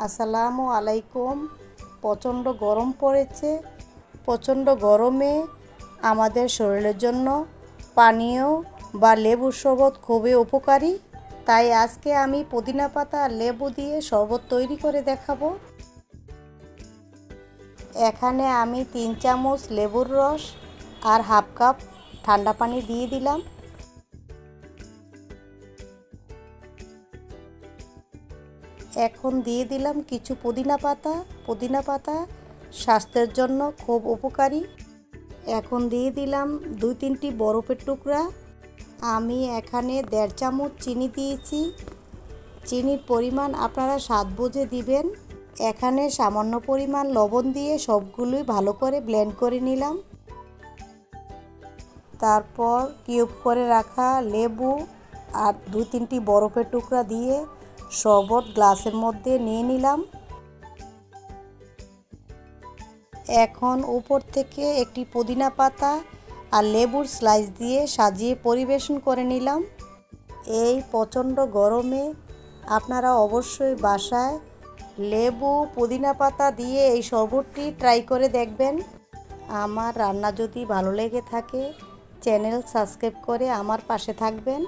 আসসালামু আলাইকুম। প্রচণ্ড গরম পড়েছে। প্রচণ্ড গরমে আমাদের শরীরের জন্য পানীয় বা লেবুর শরবত খুবই উপকারী। তাই আজকে আমি পুদিনা পাতা আর লেবু দিয়ে শরবত তৈরি করে দেখাবো। এখানে আমি 3 চামচ লেবুর রস আর হাফ কাপ ঠান্ডা পানি দিয়ে দিলাম। এখন দিয়ে দিলাম কিছু পুদিনা পাতা। পুদিনা পাতা স্বাস্থ্যের জন্য খুব উপকারী। এখন দিয়ে দিলাম 2-3টি বরফের টুকরা। আমি এখানে 1.5 চামচ চিনি দিয়েছি। চিনির পরিমাণ আপনারা স্বাদ বুঝে দিবেন। এখানে সামান্য পরিমাণ লবণ দিয়ে সবগুলোই ভালো করে ব্লেন্ড করে নিলাম। তারপর কিউব করে রাখা লেবু আর 2-3টি বরফের টুকরা দিয়ে শরবত গ্লাসের মধ্যে নিয়ে নিলাম। এখন উপর থেকে একটি পুদিনা পাতা আর লেবুর স্লাইস দিয়ে সাজিয়ে পরিবেশন করে নিলাম। এই প্রচণ্ড গরমে আপনারা অবশ্যই বাসায় লেবু পুদিনা পাতা দিয়ে এই শরবতটি ট্রাই করে দেখবেন। আমার রান্না যদি ভালো লেগে থাকে চ্যানেল সাবস্ক্রাইব করে আমার পাশে থাকবেন।